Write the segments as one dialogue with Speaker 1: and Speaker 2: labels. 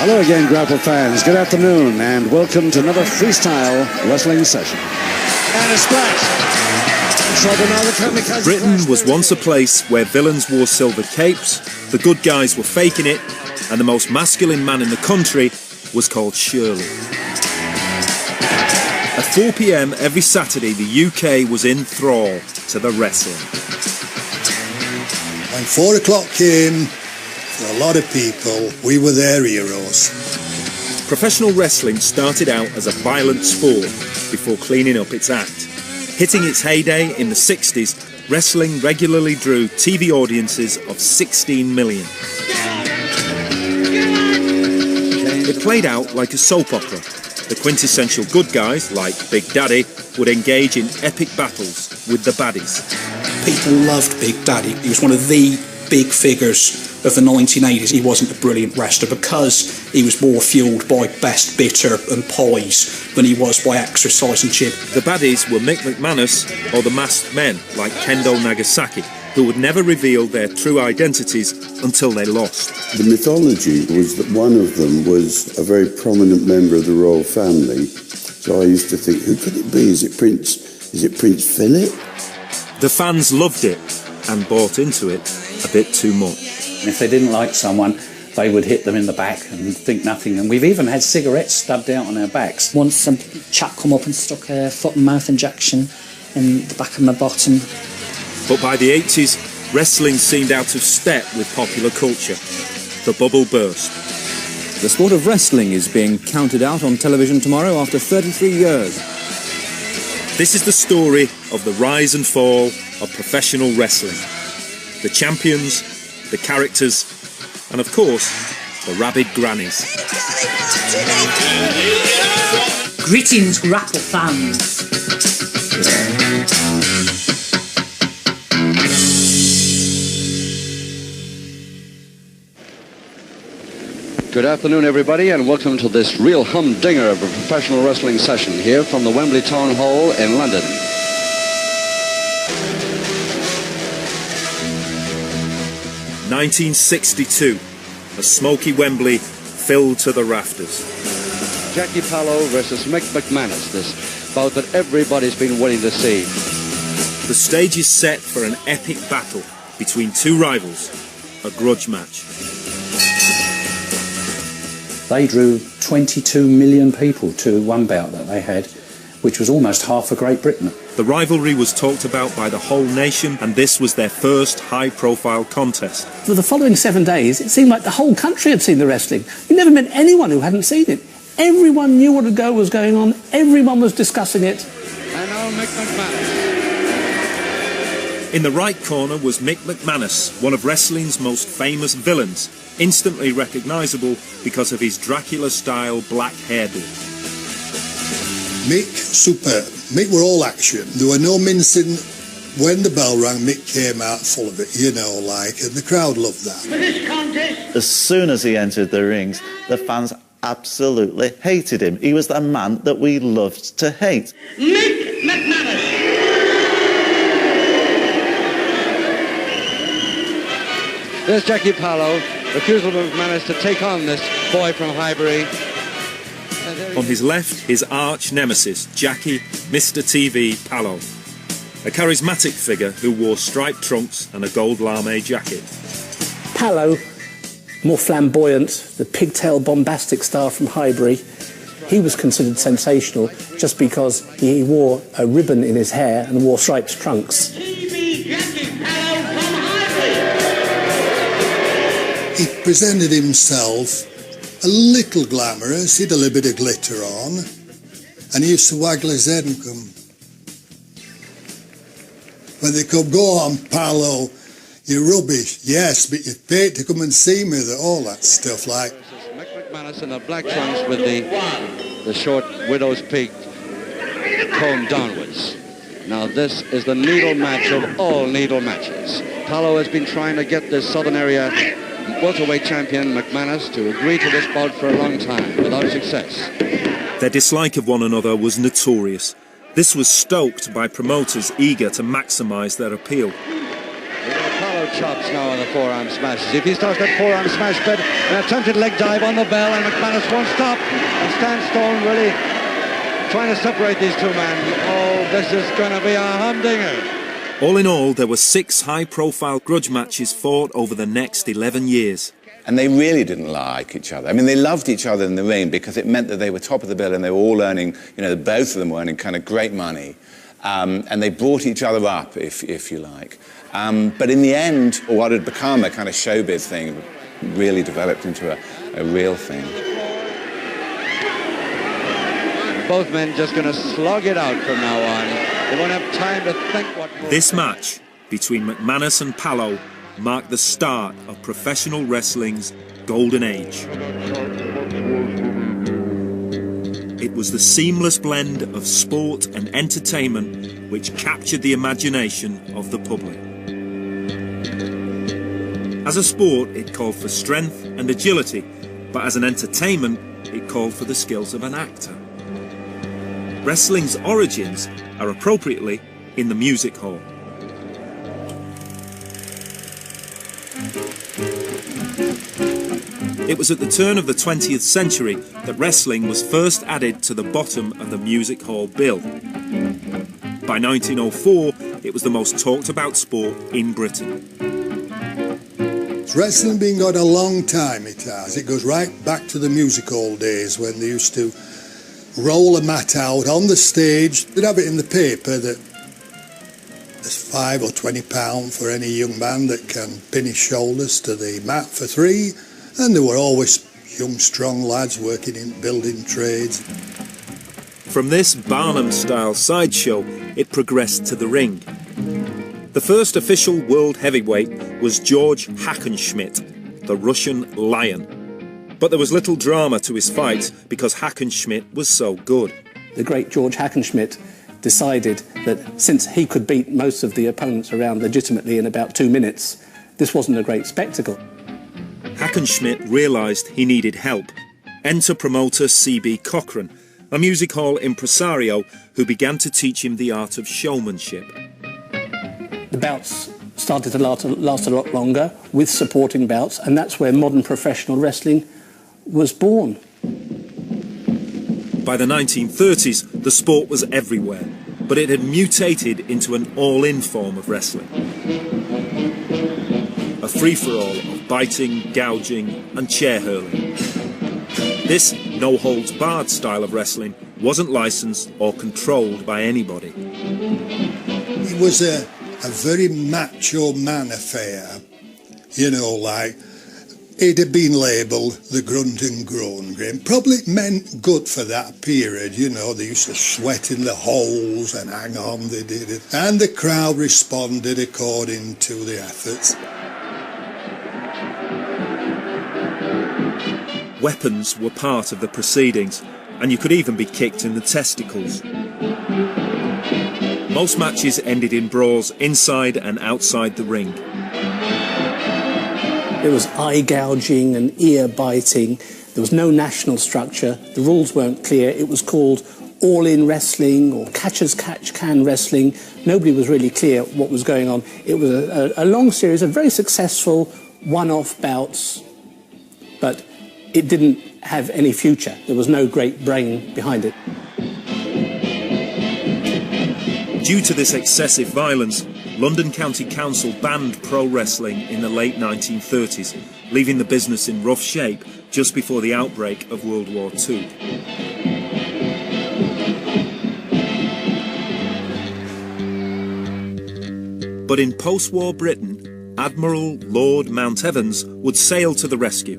Speaker 1: Hello again, Grapple fans. Good afternoon, and welcome to another freestyle wrestling session. And a splash.
Speaker 2: Britain was once a place where villains wore silver capes, the good guys were faking it, and the most masculine man in the country was called Shirley. At 4 p.m. every Saturday, the UK was in thrall to the wrestling.
Speaker 3: When 4 o'clock came, for a lot of people, we were their heroes.
Speaker 2: Professional wrestling started out as a violent sport before cleaning up its act. Hitting its heyday in the 60s, wrestling regularly drew TV audiences of 16 million. It played out like a soap opera. The quintessential good guys, like Big Daddy, would engage in epic battles with the baddies.
Speaker 4: People loved Big Daddy. He was one of the big figures of the 1980s. He wasn't a brilliant wrestler because he was more fueled by best bitter and pies than he was by exercise and gym.
Speaker 2: The baddies were Mick McManus or the masked men like Kendo Nagasaki, who would never reveal their true identities until they lost.
Speaker 5: The mythology was that one of them was a very prominent member of the royal family. So I used to think, who could it be? Is it Prince Philip?
Speaker 2: The fans loved it and bought into it a bit too much.
Speaker 6: If they didn't like someone, they would hit them in the back and think nothing. And we've even had cigarettes stubbed out on our backs.
Speaker 7: Once some chap come up and stuck a foot and mouth injection in the back of my bottom.
Speaker 2: But by the 80s, wrestling seemed out of step with popular culture. The bubble burst.
Speaker 8: The sport of wrestling is being counted out on television tomorrow after 33 years.
Speaker 2: This is the story of the rise and fall of professional wrestling. The champions, the characters, and of course, the rabid grannies.
Speaker 9: Greetings, Grapple fans.
Speaker 10: Good afternoon, everybody, and welcome to this real humdinger of a professional wrestling session here from the Wembley Town Hall in London.
Speaker 2: (1962), a smoky Wembley filled to the rafters.
Speaker 10: Jackie Pallow versus Mick McManus, this bout that everybody's been waiting to see.
Speaker 2: The stage is set for an epic battle between two rivals, a grudge match.
Speaker 6: They drew 22 million people to one bout that they had, which was almost half of Great Britain.
Speaker 2: The rivalry was talked about by the whole nation, and this was their first high-profile contest.
Speaker 11: For the following 7 days, it seemed like the whole country had seen the wrestling. You never met anyone who hadn't seen it. Everyone knew what was going on. Everyone was discussing it.
Speaker 10: And now Mick McManus.
Speaker 2: In the right corner was Mick McManus, one of wrestling's most famous villains, instantly recognisable because of his Dracula-style black hairdo.
Speaker 3: Mick, superb. Mick were all action. There were no mincing. When the bell rang, Mick came out full of it, and the crowd loved that.
Speaker 9: For this contest,
Speaker 12: as soon as he entered the rings, the fans absolutely hated him. He was the man that we loved to hate.
Speaker 9: Mick McManus.
Speaker 10: There's Jackie Pallow, refusal of McManus to take on this boy from Highbury.
Speaker 2: On his left, his arch nemesis, Jackie Mr. TV Pallow, a charismatic figure who wore striped trunks and a gold lame jacket.
Speaker 11: Pallow, more flamboyant, the pigtail bombastic star from Highbury, he was considered sensational just because he wore a ribbon in his hair and wore striped trunks.
Speaker 3: He presented himself a little glamorous, he had a little bit of glitter on, and he used to waggle his head and come. When they come, go on, Pallow, you're rubbish. Yes, but you're paid to come and see me, all that stuff like.
Speaker 10: Mick McManus in the black trunks with the short widow's peak combed downwards. Now this is the needle match of all needle matches. Pallow has been trying to get this Southern area welterweight champion McManus to agree to this bout for a long time, without success.
Speaker 2: Their dislike of one another was notorious. This was stoked by promoters eager to maximise their appeal.
Speaker 10: Pallow chops now on the forearm smashes. If he starts that forearm smash bed, an attempted leg dive on the bell, and McManus won't stop. And Stan Stone really trying to separate these two men. Oh, this is going to be a humdinger.
Speaker 2: All in all, there were 6 high-profile grudge matches fought over the next 11 years.
Speaker 13: And they really didn't like each other. I mean, they loved each other in the ring because it meant that they were top of the bill and they were all earning, you know, both of them were earning kind of great money. And they brought each other up, if you like. But in the end, what had become a kind of showbiz thing really developed into a real thing.
Speaker 10: Both men just going to slog it out from now on. They won't have time to think what...
Speaker 2: This match between McManus and Pallow marked the start of professional wrestling's golden age. It was the seamless blend of sport and entertainment which captured the imagination of the public. As a sport, it called for strength and agility, but as an entertainment, it called for the skills of an actor. Wrestling's origins are appropriately in the music hall. It was at the turn of the 20th century that wrestling was first added to the bottom of the music hall bill. By 1904, it was the most talked about sport in Britain.
Speaker 3: Wrestling been going a long time, it has. It goes right back to the music hall days when they used to roll a mat out on the stage. They'd have it in the paper that there's £5 or £20 for any young man that can pin his shoulders to the mat for free. And there were always young, strong lads working in building trades.
Speaker 2: From this Barnum-style sideshow, it progressed to the ring. The first official world heavyweight was George Hackenschmidt, the Russian Lion. But there was little drama to his fight because Hackenschmidt was so good.
Speaker 11: The great George Hackenschmidt decided that since he could beat most of the opponents around legitimately in about 2 minutes, this wasn't a great spectacle.
Speaker 2: Hackenschmidt realised he needed help. Enter promoter C.B. Cochran, a music hall impresario who began to teach him the art of showmanship.
Speaker 11: The bouts started to last a lot longer with supporting bouts, and that's where modern professional wrestling was born.
Speaker 2: By the 1930s, the sport was everywhere, but it had mutated into an all-in form of wrestling. A free-for-all of biting, gouging and chair hurling. This no-holds-barred style of wrestling wasn't licensed or controlled by anybody.
Speaker 3: It was a very macho man affair, you know, like it had been labelled the Grunt and Grannies. Probably meant good for that period, you know, they used to sweat in the holes and hang on, they did it. And the crowd responded according to the efforts.
Speaker 2: Weapons were part of the proceedings, and you could even be kicked in the testicles. Most matches ended in brawls inside and outside the ring.
Speaker 11: There was eye gouging and ear biting. There was no national structure. The rules weren't clear. It was called all-in wrestling or catchers-catch-can wrestling. Nobody was really clear what was going on. It was a long series of very successful one-off bouts, but it didn't have any future. There was no great brain behind it.
Speaker 2: Due to this excessive violence, London County Council banned pro wrestling in the late 1930s, leaving the business in rough shape just before the outbreak of World War II. But in post-war Britain, Admiral Lord Mount Evans would sail to the rescue.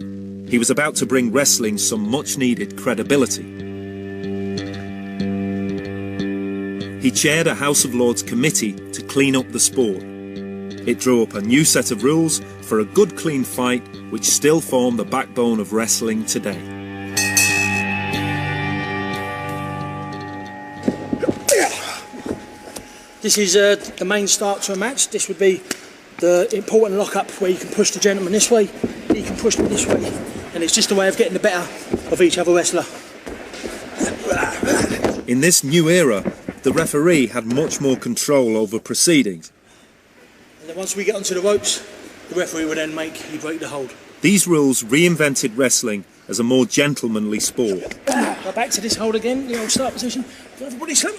Speaker 2: He was about to bring wrestling some much-needed credibility. He chaired a House of Lords committee to clean up the sport. It drew up a new set of rules for a good, clean fight, which still form the backbone of wrestling today.
Speaker 14: This is the main start to a match. This would be the important lock-up where you can push the gentleman this way, he can push me this way, and it's just a way of getting the better of each other wrestler.
Speaker 2: In this new era, the referee had much more control over proceedings.
Speaker 14: And then once we get onto the ropes, the referee would then make you break the hold.
Speaker 2: These rules reinvented wrestling as a more gentlemanly sport.
Speaker 14: Go back to this hold again, the old start position. Everybody slump.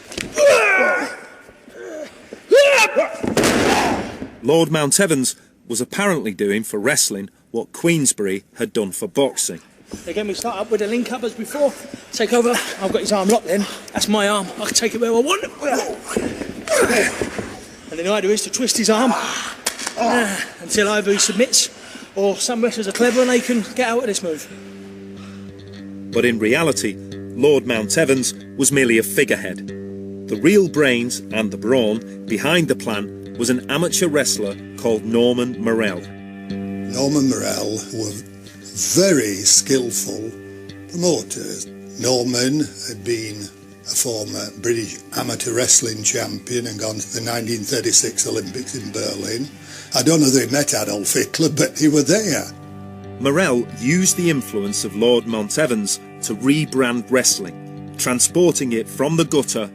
Speaker 2: Lord Mount Evans was apparently doing for wrestling what Queensberry had done for boxing.
Speaker 14: Again, we start up with a link up as before. Take over. I've got his arm locked then. That's my arm. I can take it where I want. And then the idea is to twist his arm until either he submits or some wrestlers are clever and they can get out of this move.
Speaker 2: But in reality, Lord Mount Evans was merely a figurehead. The real brains and the brawn behind the plan was an amateur wrestler called Norman Morell.
Speaker 3: Norman Morell were very skillful promoters. Norman had been a former British amateur wrestling champion and gone to the 1936 Olympics in Berlin. I don't know if they met Adolf Hitler, but he was there.
Speaker 2: Morell used the influence of Lord Mount Evans to rebrand wrestling, transporting it from the gutter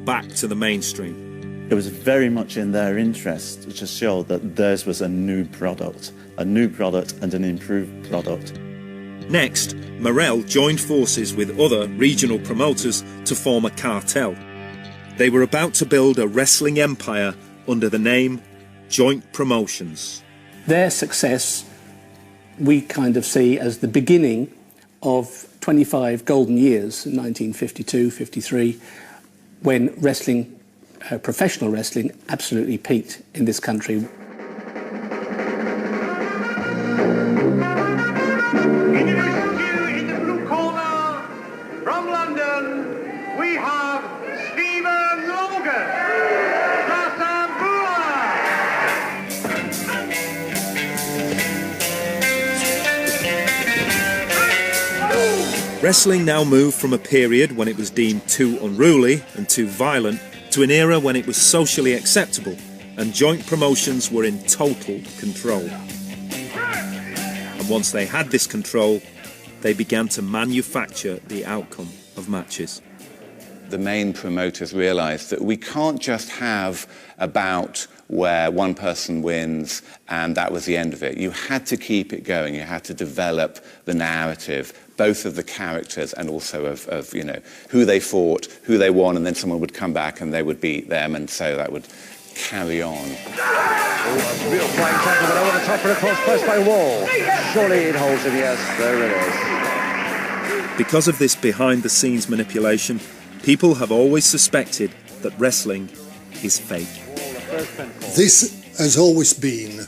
Speaker 2: back to the mainstream.
Speaker 12: It was very much in their interest to show that theirs was a new product and an improved product.
Speaker 2: Next, Morell joined forces with other regional promoters to form a cartel. They were about to build a wrestling empire under the name Joint Promotions.
Speaker 11: Their success we kind of see as the beginning of 25 golden years, 1952, 53, when wrestling, professional wrestling, absolutely peaked in this country.
Speaker 15: In the blue corner, from London, we have Stephen Logan.
Speaker 2: Wrestling now moved from a period when it was deemed too unruly and too violent to an era when it was socially acceptable and joint promotions were in total control. And once they had this control, they began to manufacture the outcome of matches.
Speaker 13: The main promoters realised that we can't just have a bout where one person wins and that was the end of it. You had to keep it going. You had to develop the narrative, both of the characters and also of you know, who they fought, who they won, and then someone would come back and they would beat them, and so that would carry on.
Speaker 10: Oh, a real flying tackle, but over the top and across, pressed by Wall. Surely it holds him, yes, there it is.
Speaker 2: Because of this behind-the-scenes manipulation, people have always suspected that wrestling is fake.
Speaker 3: This has always been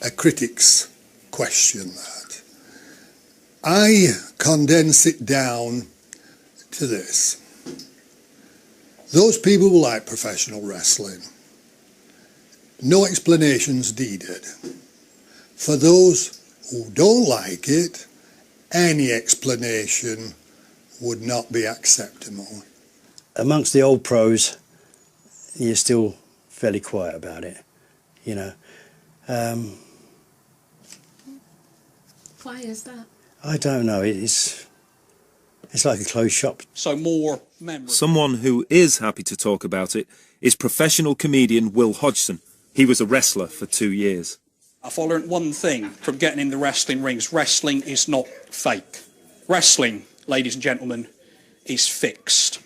Speaker 3: a critic's question, that. I condense it down to this. Those people who like professional wrestling, no explanations needed. For those who don't like it, any explanation would not be acceptable.
Speaker 16: Amongst the old pros, you're still fairly quiet about it, you know.
Speaker 17: Why is that?
Speaker 16: I don't know. It's like a closed shop.
Speaker 4: So more memories.
Speaker 2: Someone who is happy to talk about it is professional comedian Will Hodgson. He was a wrestler for 2 years.
Speaker 4: If I learnt one thing from getting in the wrestling rings, wrestling is not fake. Wrestling, ladies and gentlemen, is fixed.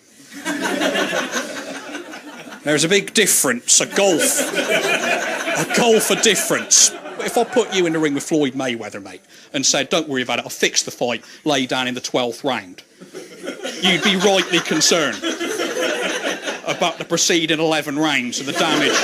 Speaker 4: There's a big difference, a gulf difference. If I put you in the ring with Floyd Mayweather, mate, and said, don't worry about it, I'll fix the fight, lay down in the 12th round, you'd be rightly concerned about the preceding 11 rounds and the damage.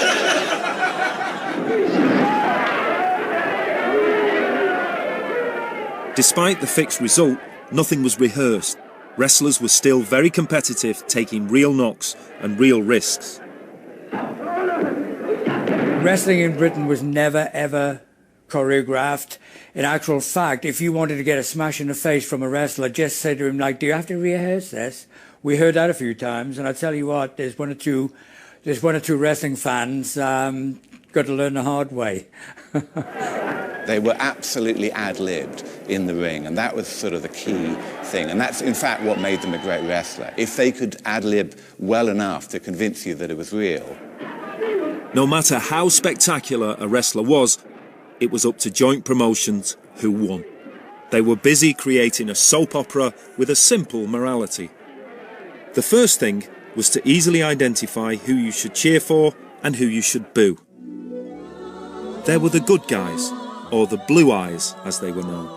Speaker 2: Despite the fixed result, nothing was rehearsed. Wrestlers were still very competitive, taking real knocks and real risks.
Speaker 18: Wrestling in Britain was never, ever choreographed. In actual fact, if you wanted to get a smash in the face from a wrestler, just say to him, like, do you have to rehearse this? We heard that a few times, and I tell you what, there's one or two wrestling fans got to learn the hard way.
Speaker 13: They were absolutely ad-libbed in the ring, and that was sort of the key thing. And that's, in fact, what made them a great wrestler. If they could ad-lib well enough to convince you that it was real.
Speaker 2: No matter how spectacular a wrestler was, it was up to Joint Promotions who won. They were busy creating a soap opera with a simple morality. The first thing was to easily identify who you should cheer for and who you should boo. There were the good guys, or the blue eyes as they were known.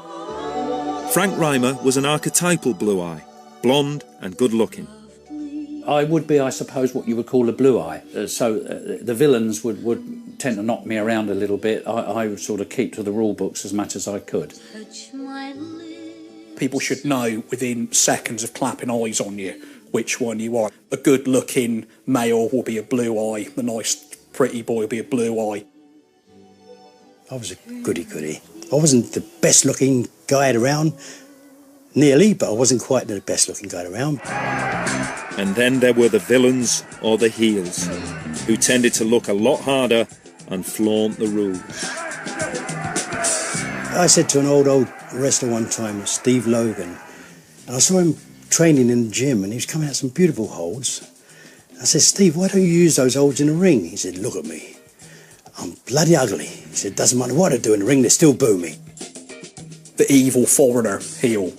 Speaker 2: Frank Reimer was an archetypal blue eye, blonde and good looking.
Speaker 6: I would be, I suppose, what you would call a blue eye. The villains would tend to knock me around a little bit. I would sort of keep to the rule books as much as I could.
Speaker 4: People should know within seconds of clapping eyes on you which one you are. A good-looking male will be a blue eye. The nice, pretty boy will be a blue eye.
Speaker 16: I was a goody-goody. I wasn't the best-looking guy around, nearly, but I wasn't quite the best-looking guy around.
Speaker 2: And then there were the villains, or the heels, who tended to look a lot harder and flaunt the rules.
Speaker 16: I said to an old wrestler one time, Steve Logan, and I saw him training in the gym, and he was coming out some beautiful holds. I said, Steve, why don't you use those holds in the ring? He said, look at me. I'm bloody ugly. He said, doesn't matter what I do in the ring, they still boo me.
Speaker 4: The evil foreigner heel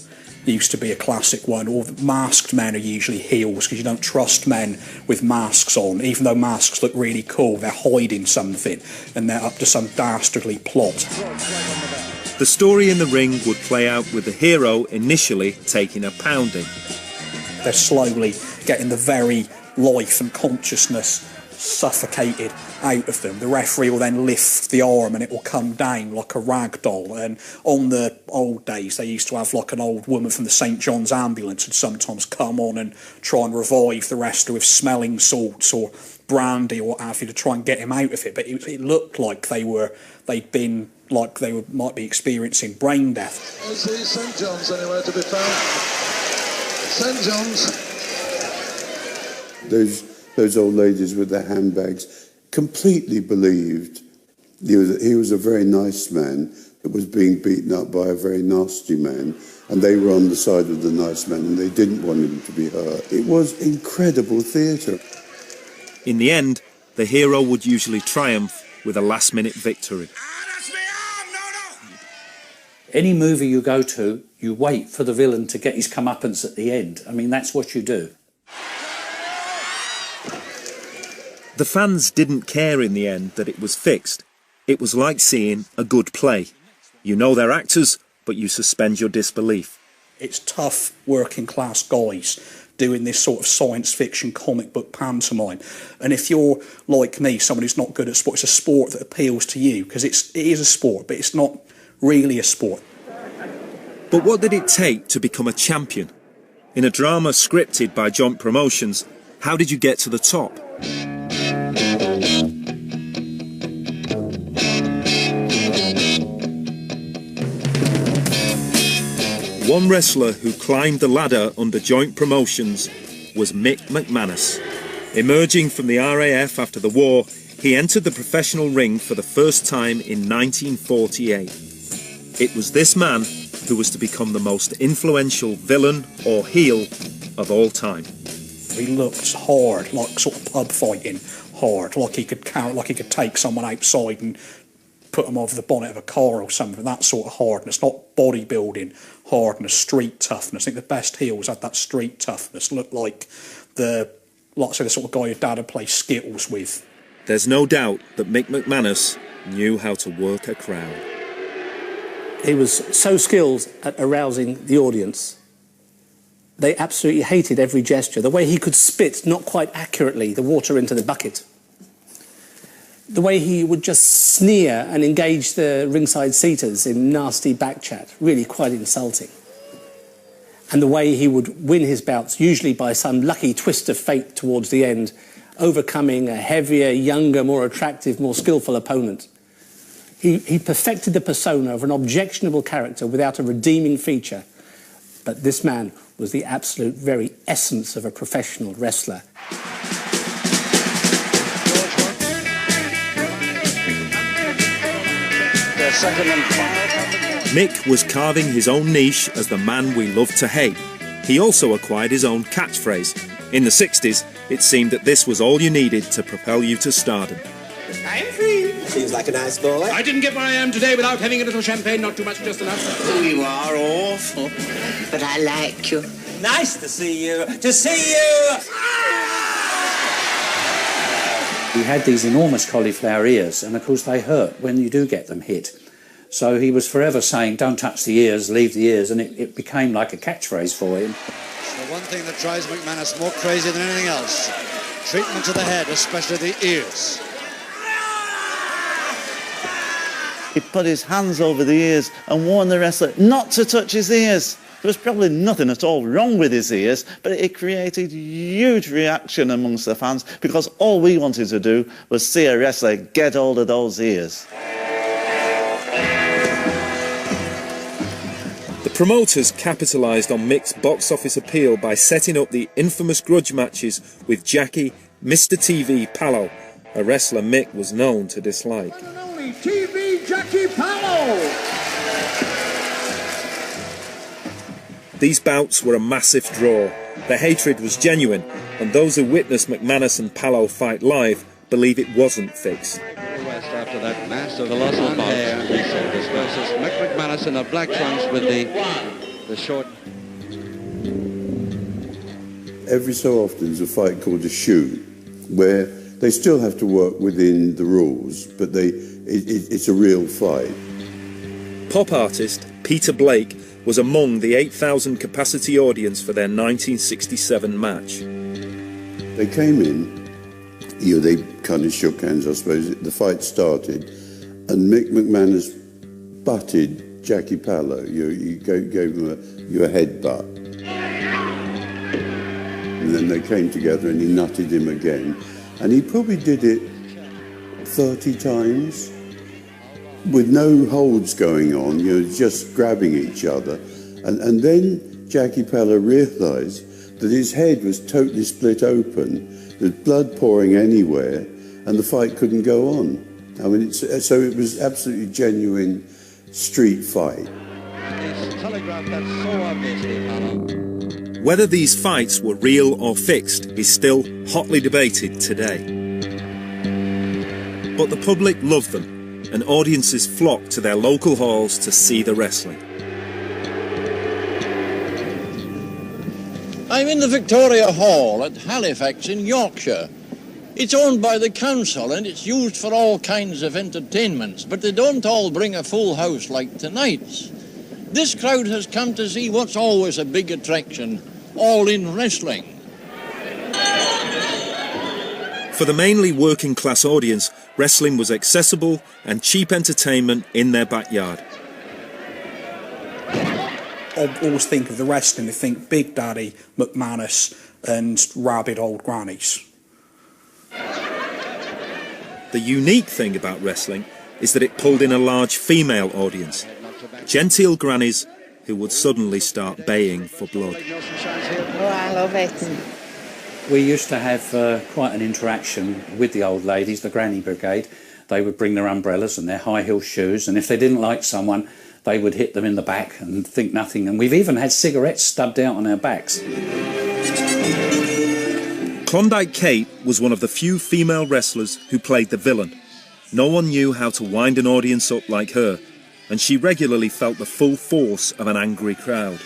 Speaker 4: used to be a classic one. All the masked men are usually heels because you don't trust men with masks on. Even though masks look really cool, they're hiding something and they're up to some dastardly plot.
Speaker 2: The story in the ring would play out with the hero initially taking a pounding.
Speaker 4: They're slowly getting the very life and consciousness suffocated out of them. The referee will then lift the arm and it will come down like a rag doll. And on the old days, they used to have like an old woman from the St. John's ambulance would sometimes come on and try and revive the wrestler with smelling salts or brandy or what have you to try and get him out of it. But it looked like they'd been like they might be experiencing brain death.
Speaker 17: I see St. John's anywhere to be found. St. John's.
Speaker 5: Those old ladies with their handbags completely believed he was a very nice man that was being beaten up by a very nasty man, and they were on the side of the nice man and they didn't want him to be hurt. It was incredible theatre.
Speaker 2: In the end, the hero would usually triumph with a last-minute victory.
Speaker 6: Any movie you go to, you wait for the villain to get his comeuppance at the end. I mean, that's what you do.
Speaker 2: The fans didn't care in the end that it was fixed. It was like seeing a good play. You know they're actors, but you suspend your disbelief.
Speaker 4: It's tough working class guys doing this sort of science fiction comic book pantomime. And if you're like me, someone who's not good at sport, it's a sport that appeals to you because it is a sport, but it's not really a sport.
Speaker 2: But what did it take to become a champion? In a drama scripted by Joint Promotions, how did you get to the top? One wrestler who climbed the ladder under Joint Promotions was Mick McManus. Emerging from the RAF after the war, he entered the professional ring for the first time in 1948. It was this man who was to become the most influential villain or heel of all time.
Speaker 4: He looked hard, like sort of pub fighting hard, like he could take someone outside and put them over the bonnet of a car or something, that sort of hardness, not bodybuilding hardness, street toughness. I think the best heels had that street toughness, looked like the sort of guy your dad would play Skittles with.
Speaker 2: There's no doubt that Mick McManus knew how to work a crowd.
Speaker 11: He was so skilled at arousing the audience. They absolutely hated every gesture. The way he could spit, not quite accurately, the water into the bucket. The way he would just sneer and engage the ringside seaters in nasty backchat, really quite insulting. And the way he would win his bouts, usually by some lucky twist of fate towards the end, overcoming a heavier, younger, more attractive, more skillful opponent. He perfected the persona of an objectionable character without a redeeming feature. But this man was the absolute very essence of a professional wrestler.
Speaker 2: Mick was carving his own niche as the man we love to hate. He also acquired his own catchphrase. In the 60s, it seemed that this was all you needed to propel you to stardom.
Speaker 15: I'm free.
Speaker 19: Seems like a nice boy.
Speaker 20: I didn't get where I am today without having a little champagne, not too much, just enough.
Speaker 19: Oh, you are awful. But I like you. Nice to see you. To see you!
Speaker 6: He had these enormous cauliflower ears, and of course they hurt when you do get them hit. So he was forever saying, don't touch the ears, leave the ears, and it became like a catchphrase for him.
Speaker 1: The one thing that drives McManus more crazy than anything else, treatment to the head, especially the ears.
Speaker 12: He put his hands over the ears and warned the wrestler not to touch his ears. There was probably nothing at all wrong with his ears, but it created huge reaction amongst the fans because all we wanted to do was see a wrestler get hold of those ears.
Speaker 2: The promoters capitalised on Mick's box office appeal by setting up the infamous grudge matches with Jackie, Mr. TV Pallo, a wrestler Mick was known to dislike.
Speaker 15: TV Jackie Pallo!
Speaker 2: These bouts were a massive draw. The hatred was genuine, and those who witnessed McManus and Pallo fight live believe it wasn't fixed.
Speaker 10: West after that massive loss of hair. This versus Mick McManus in the black trunks with the short.
Speaker 5: Every so often there's a fight called a shoot, where they still have to work within the rules, but it's a real fight.
Speaker 2: Pop artist Peter Blake was among the 8,000 capacity audience for their 1967 match.
Speaker 5: They came in, they kind of shook hands, I suppose. The fight started, and Mick McManus butted Jackie Pallo. You gave him a headbutt. And then they came together and he nutted him again. And he probably did it 30 times with no holds going on, just grabbing each other. And then Jackie Pallo realised that his head was totally split open, there's blood pouring anywhere, and the fight couldn't go on. I mean, so it was absolutely genuine street fight.
Speaker 2: Whether these fights were real or fixed is still hotly debated today. But the public loved them, and audiences flocked to their local halls to see the wrestling.
Speaker 21: I'm in the Victoria Hall at Halifax in Yorkshire. It's owned by the council and it's used for all kinds of entertainments, but they don't all bring a full house like tonight's. This crowd has come to see what's always a big attraction, all-in wrestling.
Speaker 2: For the mainly working class audience, wrestling was accessible and cheap entertainment in their backyard.
Speaker 4: I always think of the wrestling, I think Big Daddy, McManus and rabid old grannies.
Speaker 2: The unique thing about wrestling is that it pulled in a large female audience. Genteel grannies who would suddenly start baying for blood.
Speaker 22: Oh, I love it.
Speaker 6: We used to have quite an interaction with the old ladies, the Granny Brigade. They would bring their umbrellas and their high heel shoes, and if they didn't like someone, they would hit them in the back and think nothing. And we've even had cigarettes stubbed out on our backs.
Speaker 2: Klondike Kate was one of the few female wrestlers who played the villain. No one knew how to wind an audience up like her, and she regularly felt the full force of an angry crowd.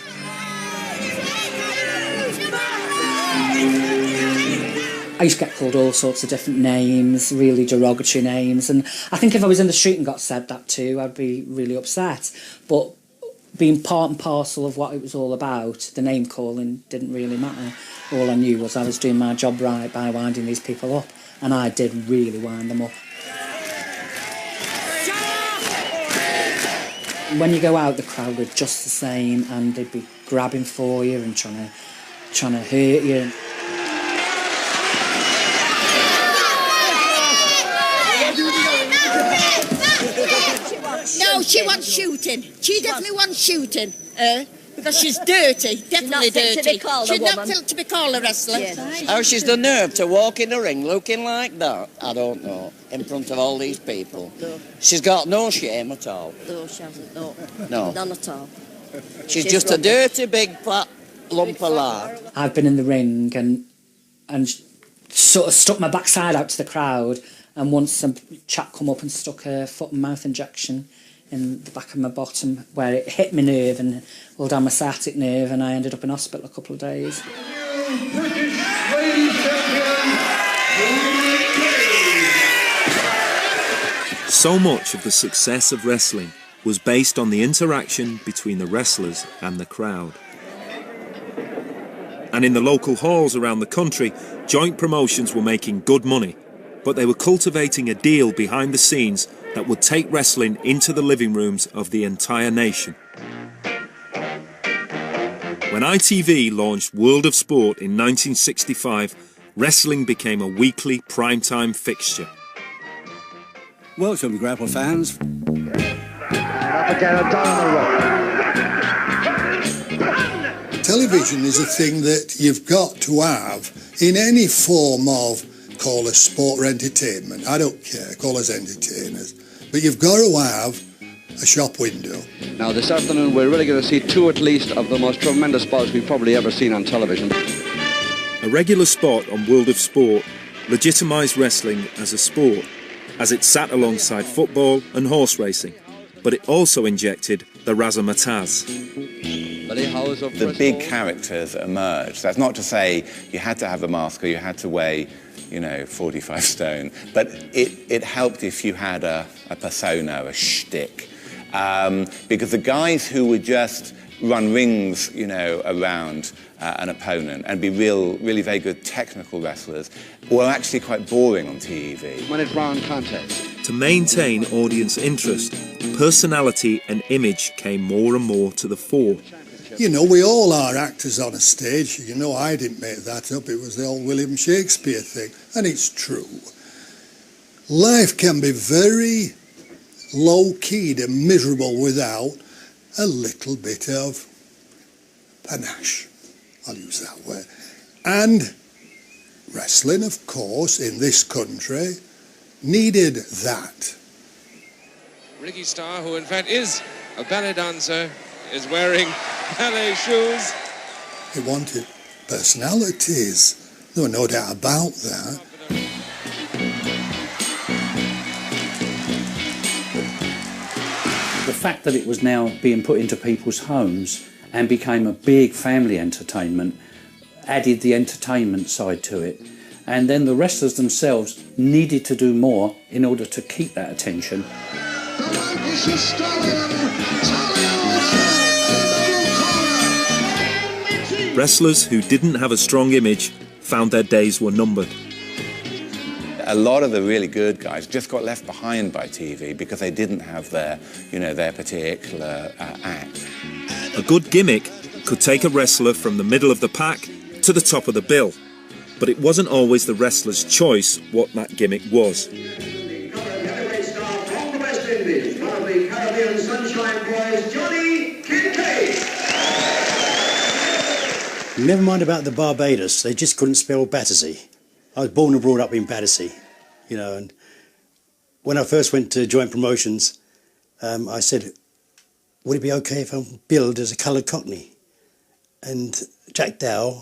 Speaker 7: I used to get called all sorts of different names, really derogatory names, and I think if I was in the street and got said that too, I'd be really upset. But being part and parcel of what it was all about, the name calling didn't really matter. All I knew was I was doing my job right by winding these people up, and I did really wind them up. When you go out, the crowd are just the same, and they'd be grabbing for you and trying to hurt you.
Speaker 22: No, she wants shooting. She definitely wants shooting. Because she's dirty, definitely dirty. She's not fit to be called a wrestler.
Speaker 19: How she's the nerve to walk in the ring looking like that, I don't know, in front of all these people.
Speaker 22: No.
Speaker 19: She's got no shame at all.
Speaker 22: No, she hasn't, no.
Speaker 19: No.
Speaker 22: None at all.
Speaker 19: She's just a dirty, big, fat lump of lard.
Speaker 7: I've been in the ring and sort of stuck my backside out to the crowd And once a chap come up and stuck a foot and mouth injection in the back of my bottom where it hit my nerve and all down my sciatic nerve, and I ended up in hospital a couple of days.
Speaker 2: So much of the success of wrestling was based on the interaction between the wrestlers and the crowd. And in the local halls around the country, joint promotions were making good money, but they were cultivating a deal behind the scenes that would take wrestling into the living rooms of the entire nation. When ITV launched World of Sport in 1965, wrestling became a weekly primetime fixture.
Speaker 8: Welcome, Grapple fans.
Speaker 17: Up again, and down on the rope.
Speaker 3: Television is a thing that you've got to have in any form of, call us sport or entertainment. I don't care, call us entertainers. But you've got to have a shop window.
Speaker 10: Now this afternoon we're really going to see two at least of the most tremendous spots we've probably ever seen on television.
Speaker 2: A regular spot on World of Sport legitimised wrestling as a sport, as it sat alongside football and horse racing, but it also injected the razzmatazz.
Speaker 13: The big characters that emerged. That's not to say you had to have a mask or you had to weigh, 45 stone, but it helped if you had a persona, a shtick. Because the guys who would just run rings, around an opponent and be really very good technical wrestlers were actually quite boring on TV.
Speaker 10: 1-minute-round contest.
Speaker 2: To maintain audience interest, personality and image came more and more to the fore.
Speaker 3: We all are actors on a stage. I didn't make that up. It was the old William Shakespeare thing. And it's true. Life can be very low-keyed and miserable without a little bit of panache. I'll use that word. And wrestling, of course, in this country, needed that.
Speaker 9: Ricky Starr, who in fact is a ballet dancer, is wearing ballet shoes.
Speaker 3: It wanted personalities. There was no doubt about that.
Speaker 6: The fact that it was now being put into people's homes and became a big family entertainment added the entertainment side to it. And then the wrestlers themselves needed to do more in order to keep that attention.
Speaker 2: Wrestlers who didn't have a strong image found their days were numbered.
Speaker 13: A lot of the really good guys just got left behind by TV because they didn't have their particular act.
Speaker 2: A good gimmick could take a wrestler from the middle of the pack to the top of the bill, but it wasn't always the wrestler's choice what that gimmick was.
Speaker 16: Never mind about the Barbados, they just couldn't spell Battersea. I was born and brought up in Battersea, and when I first went to joint promotions, I said, would it be okay if I'm billed as a coloured cockney? And Jack Dow,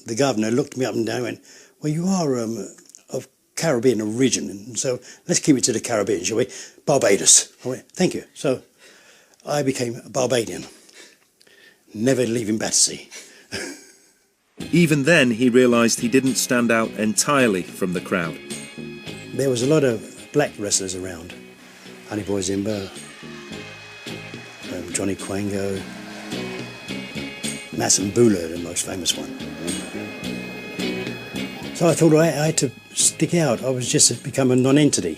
Speaker 16: the governor, looked me up and down and went, well, you are of Caribbean origin, and so let's keep it to the Caribbean, shall we? Barbados. I went, thank you. So I became a Barbadian, never leaving Battersea.
Speaker 2: Even then, he realised he didn't stand out entirely from the crowd.
Speaker 16: There was a lot of black wrestlers around. Honey Boy Zimbo, Johnny Quango, Masambula, the most famous one. So I thought I had to stick out. I was just become a non-entity.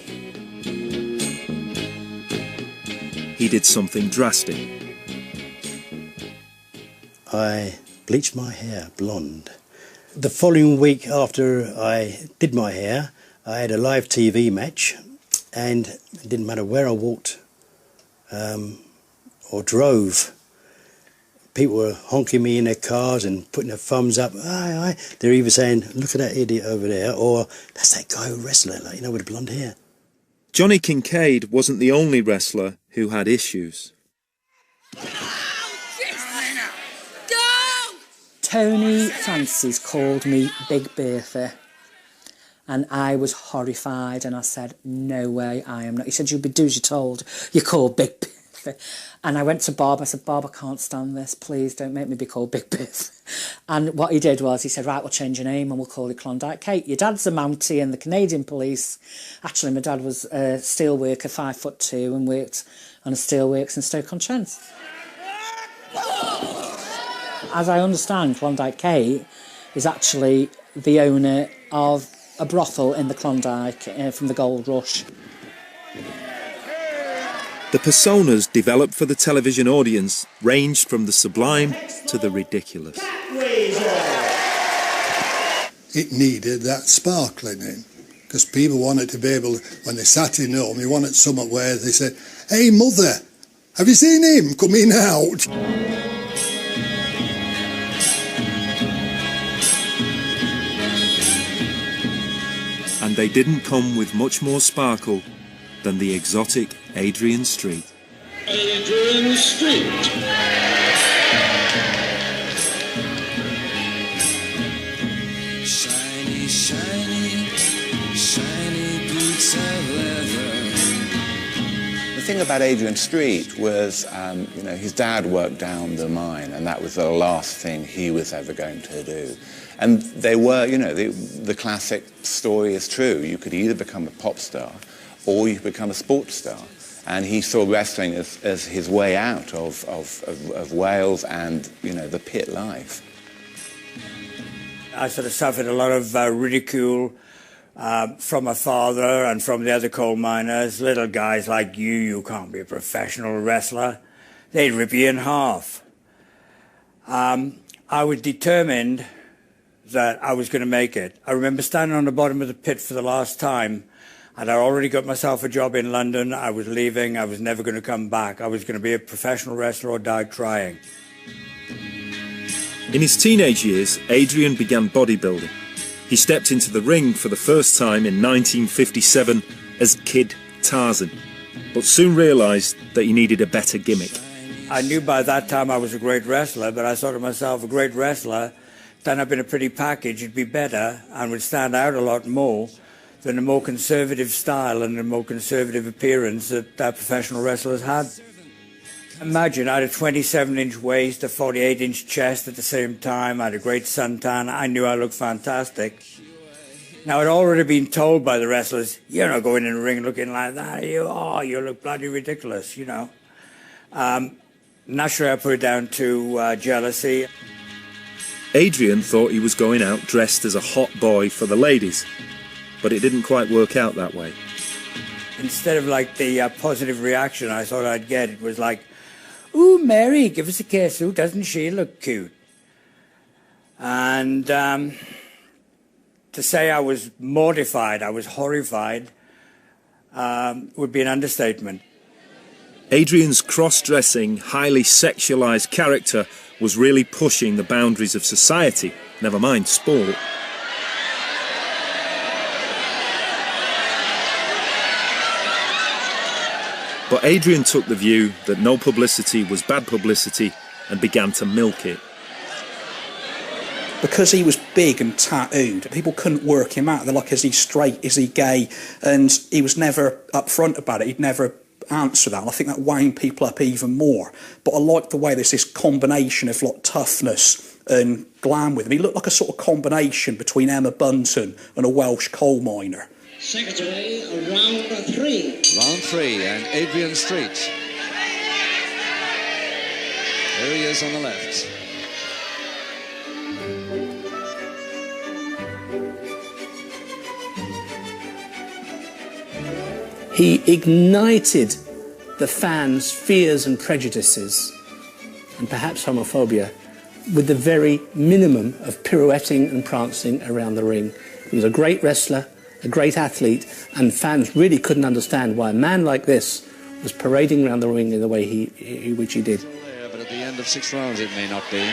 Speaker 2: He did something drastic.
Speaker 16: I bleached my hair blonde. The following week after I did my hair, I had a live TV match, and it didn't matter where I walked or drove. People were honking me in their cars and putting their thumbs up. Aye, aye. They're either saying, look at that idiot over there, or that's that guy who wrestler, with the blonde hair.
Speaker 2: Johnny Kincaid wasn't the only wrestler who had issues.
Speaker 7: Tony Francis called me Big Bertha. And I was horrified, and I said, no way, I am not. He said, you'll be do as you're told. You're called Big Biff. And I went to Bob. I said, Bob, I can't stand this. Please don't make me be called Big Biff. And what he did was he said, right, we'll change your name and we'll call you Klondike Kate. Your dad's a Mountie in the Canadian police. Actually, my dad was a steel worker, 5'2", and worked on a steelworks in Stoke-on-Trent. As I understand, Klondike Kate is actually the owner of a brothel in the Klondike from the Gold Rush.
Speaker 2: The personas developed for the television audience ranged from the sublime to the ridiculous.
Speaker 3: It needed that sparkling in, because people wanted to be able, when they sat in home, they wanted something where they said, hey mother, have you seen him coming out?
Speaker 2: And they didn't come with much more sparkle than the exotic Adrian Street.
Speaker 15: Adrian Street.
Speaker 8: Shiny, shiny, shiny boots of leather.
Speaker 13: The thing about Adrian Street was, you know, his dad worked down the mine, and that was the last thing he was ever going to do. And they were, you know, the classic story is true. You could either become a pop star or you could become a sports star. And he saw wrestling as his way out of Wales and, you know, the pit life.
Speaker 18: I sort of suffered a lot of ridicule from my father and from the other coal miners. Little guys like you can't be a professional wrestler. They'd rip you in half. I was determined that I was going to make it. I remember standing on the bottom of the pit for the last time, and I'd already got myself a job in London. I was leaving. I was never going to come back. I was going to be a professional wrestler or die trying.
Speaker 2: In his teenage years, Adrian began bodybuilding. He stepped into the ring for the first time in 1957 as Kid Tarzan, but soon realised that he needed a better gimmick.
Speaker 18: I knew by that time I was a great wrestler, but I thought to myself, a great wrestler done up in a pretty package would be better and would stand out a lot more than the more conservative style and the more conservative appearance that professional wrestlers had. Imagine, I had a 27-inch waist, a 48-inch chest at the same time. I had a great suntan. I knew I looked fantastic. Now, I'd already been told by the wrestlers, you're not going in the ring looking like that. You look bloody ridiculous, you know. Naturally, I put it down to jealousy.
Speaker 2: Adrian thought he was going out dressed as a hot boy for the ladies, but it didn't quite work out that way.
Speaker 18: Instead of like the positive reaction I thought I'd get, it was like, ooh, Mary, give us a kiss. Ooh, doesn't she look cute? And to say I was mortified, I was horrified, would be an understatement.
Speaker 2: Adrian's cross-dressing, highly sexualised character was really pushing the boundaries of society, never mind sport. But Adrian took the view that no publicity was bad publicity and began to milk it.
Speaker 4: Because he was big and tattooed, people couldn't work him out. They're like, is he straight, is he gay? And he was never upfront about it. He'd never answer that, and I think that wound people up even more. But I like the way there's this combination of like toughness and glam with him. He looked like a sort of combination between Emma Bunton and a Welsh coal miner.
Speaker 15: Secretary, round 3.
Speaker 10: Round 3, and Adrian Street. There he is on the left.
Speaker 11: He ignited the fans' fears and prejudices, and perhaps homophobia, with the very minimum of pirouetting and prancing around the ring. He was a great wrestler, a great athlete, and fans really couldn't understand why a man like this was parading around the ring in the way which he did.
Speaker 10: But at the end of 6 rounds it may not be.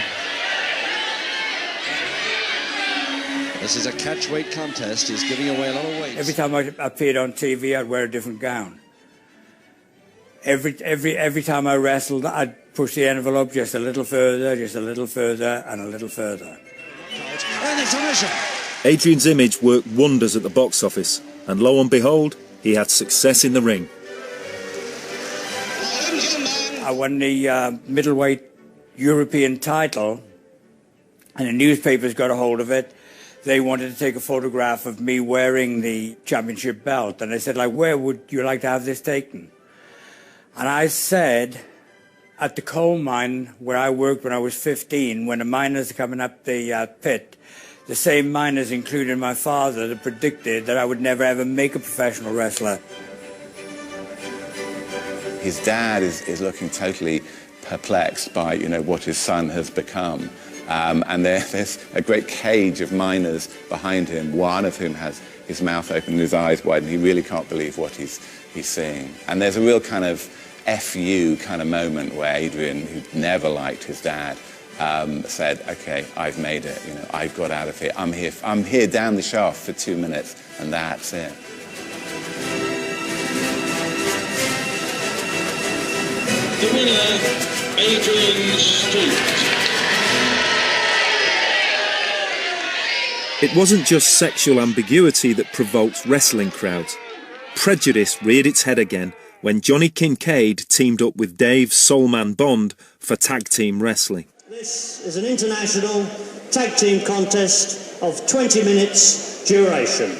Speaker 10: This is a catch-weight contest. He's giving away a lot of weight.
Speaker 18: Every time I appeared on TV, I'd wear a different gown. Every time I wrestled, I'd push the envelope just a little further, and a little further.
Speaker 10: And it's a mission.
Speaker 2: Adrian's image worked wonders at the box office, and lo and behold, he had success in the ring.
Speaker 18: I won the middleweight European title, and the newspapers got a hold of it. They wanted to take a photograph of me wearing the championship belt, and they said, like, where would you like to have this taken? And I said, at the coal mine where I worked when I was 15, when the miners are coming up the pit, the same miners, including my father, that predicted that I would never ever make a professional wrestler.
Speaker 13: His dad is looking totally perplexed by, you know, what his son has become. And there's a great cage of miners behind him, one of whom has his mouth open and his eyes wide, and he really can't believe what he's seeing. And there's a real kind of F.U. kind of moment where Adrian, who never liked his dad, said, okay, I've made it, you know, I've got out of here. I'm here down the shaft for 2 minutes, and that's it.
Speaker 15: The winner, Adrian Street.
Speaker 2: It wasn't just sexual ambiguity that provoked wrestling crowds. Prejudice reared its head again when Johnny Kincaid teamed up with Dave Soulman Bond for tag team wrestling.
Speaker 14: This is an international tag team contest of 20 minutes duration.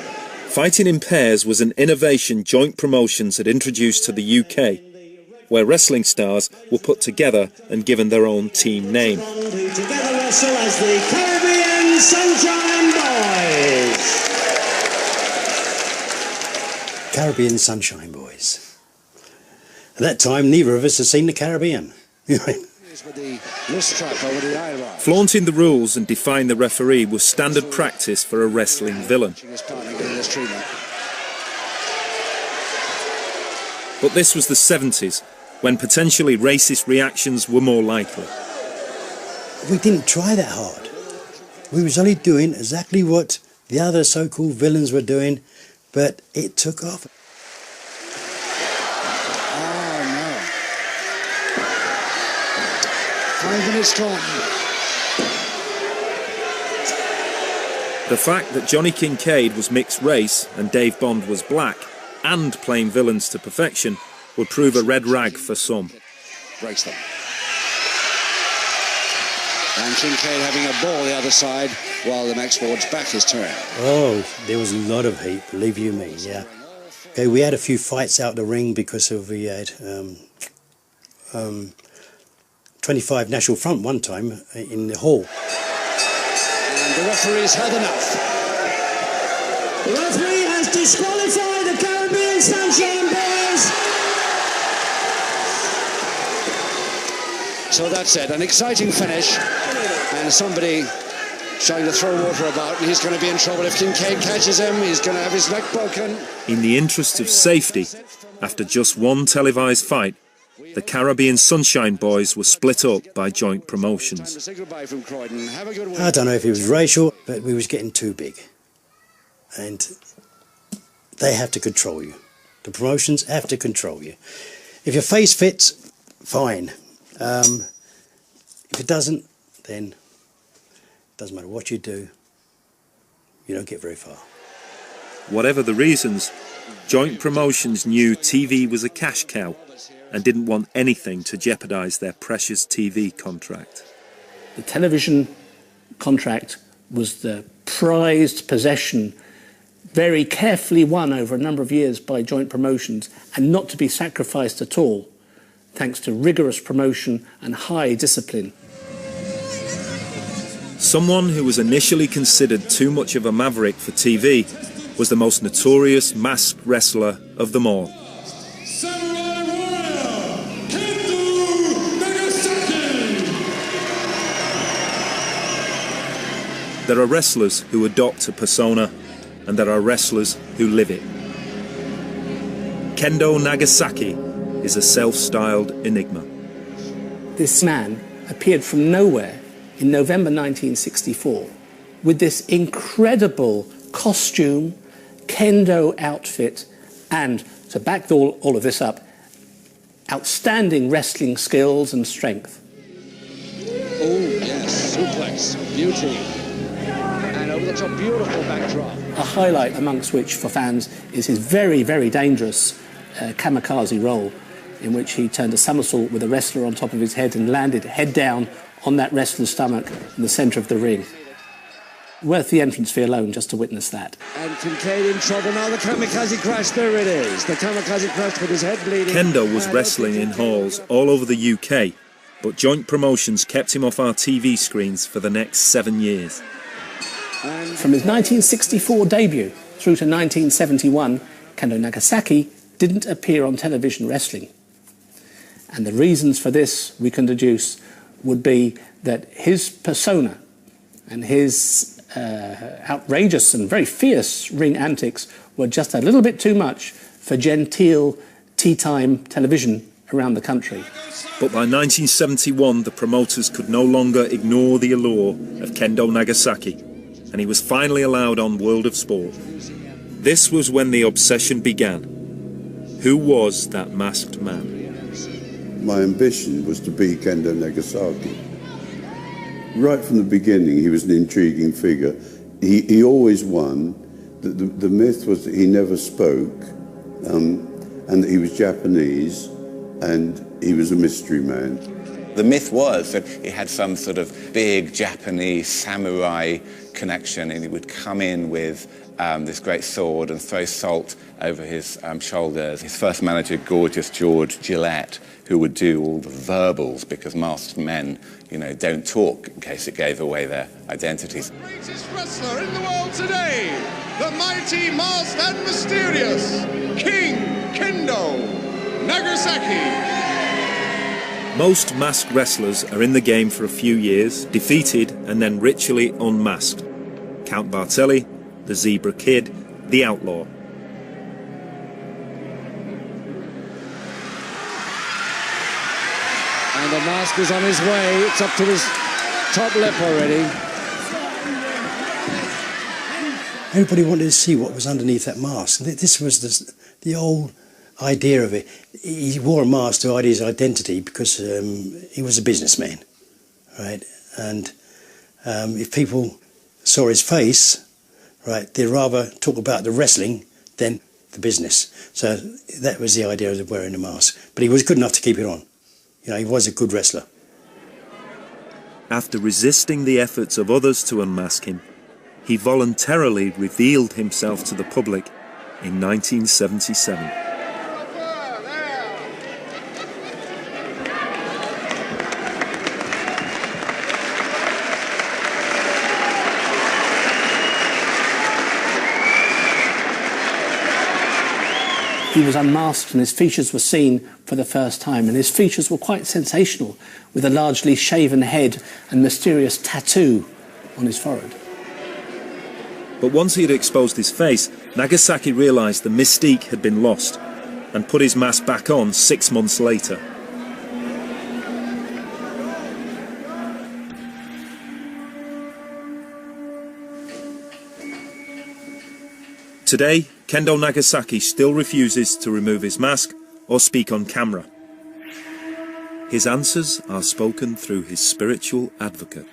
Speaker 2: Fighting in pairs was an innovation Joint Promotions had introduced to the UK, where wrestling stars were put together and given their own team name.
Speaker 14: Who together wrestle as the Caribbean Sunshine Boys.
Speaker 16: Caribbean Sunshine Boys. At that time, neither of us had seen the Caribbean.
Speaker 2: Flaunting the rules and defying the referee was standard practice for a wrestling villain. But this was the 70s, when potentially racist reactions were more likely.
Speaker 16: We didn't try that hard. We was only doing exactly what the other so-called villains were doing, but it took off.
Speaker 1: Oh, no. 5 minutes gone.
Speaker 2: The fact that Johnny Kincaid was mixed race and Dave Bond was black, and playing villains to perfection, would prove a red rag for some.
Speaker 1: Breaks them. And Kincaid having a ball the other side while the Max Ford's back is turned.
Speaker 16: Oh, there was a lot of heat, believe you me, yeah. Okay, we had a few fights out the ring because of we had 25 National Front one time in the hall.
Speaker 1: And the referee's had enough.
Speaker 14: The referee has disqualified the Caribbean Sunshine Boys.
Speaker 1: So that's it, an exciting finish, and somebody trying to throw water about, and he's going to be in trouble if Kincaid catches him. He's going to have his neck broken.
Speaker 2: In the interest of safety, after just one televised fight, the Caribbean Sunshine Boys were split up by Joint Promotions.
Speaker 16: I don't know if it was racial, but we was getting too big. And they have to control you. The promotions have to control you. If your face fits, fine. If it doesn't, then it doesn't matter what you do, you don't get very far.
Speaker 2: Whatever the reasons, Joint Promotions knew TV was a cash cow and didn't want anything to jeopardise their precious TV contract.
Speaker 11: The television contract was the prized possession, very carefully won over a number of years by Joint Promotions, and not to be sacrificed at all, thanks to rigorous promotion and high discipline.
Speaker 2: Someone who was initially considered too much of a maverick for TV was the most notorious masked wrestler of them all. There are wrestlers who adopt a persona, and there are wrestlers who live it. Kendo Nagasaki is a self-styled enigma.
Speaker 11: This man appeared from nowhere in November 1964 with this incredible costume, kendo outfit, and, to back all of this up, outstanding wrestling skills and strength.
Speaker 1: Oh, yes, suplex, beauty. And over the Such a beautiful backdrop.
Speaker 11: A highlight amongst which, for fans, is his very, very dangerous kamikaze roll, in which he turned a somersault with a wrestler on top of his head and landed head down on that wrestler's stomach in the centre of the ring. Worth the entrance fee alone just to witness that.
Speaker 1: And Kincaid in trouble now. The kamikaze crash, there it is. The kamikaze crash with his head bleeding.
Speaker 2: Kendo was wrestling in halls all over the UK, but joint promotions kept him off our TV screens for the next 7 years.
Speaker 11: From his 1964 debut through to 1971, Kendo Nagasaki didn't appear on television wrestling. And the reasons for this, we can deduce, would be that his persona and his outrageous and very fierce ring antics were just a little bit too much for genteel tea-time television around the country.
Speaker 2: But by 1971, the promoters could no longer ignore the allure of Kendo Nagasaki, and he was finally allowed on World of Sport. This was when the obsession began. Who was that masked man?
Speaker 5: My ambition was to be Kendo Nagasaki. Right from the beginning, he was an intriguing figure. He always won. The myth was that he never spoke, and that he was Japanese, and he was a mystery man.
Speaker 13: The myth was that he had some sort of big Japanese samurai connection, and he would come in with this great sword and throw salt over his shoulders. His first manager, gorgeous George Gillette, who would do all the verbals, because masked men, you know, don't talk in case it gave away their identities.
Speaker 12: Greatest wrestler in the world today, the mighty, masked and mysterious King Kendo Nagasaki.
Speaker 2: Most masked wrestlers are in the game for a few years, defeated and then ritually unmasked. Count Bartelli, the Zebra Kid, the Outlaw.
Speaker 1: And the mask is on his way. It's up to his top lip already.
Speaker 16: Everybody wanted to see what was underneath that mask. This was the old idea of it. He wore a mask to hide his identity because he was a businessman, right? And if people saw his face, right, they'd rather talk about the wrestling than the business. So that was the idea of wearing the mask. But he was good enough to keep it on. You know, he was a good wrestler.
Speaker 2: After resisting the efforts of others to unmask him, he voluntarily revealed himself to the public in 1977.
Speaker 11: He was unmasked and his features were seen for the first time, and his features were quite sensational, with a largely shaven head and mysterious tattoo on his forehead.
Speaker 2: But once he had exposed his face, Nagasaki realised the mystique had been lost and put his mask back on 6 months later. Today, Kendo Nagasaki still refuses to remove his mask or speak on camera. His answers are spoken through his spiritual advocate.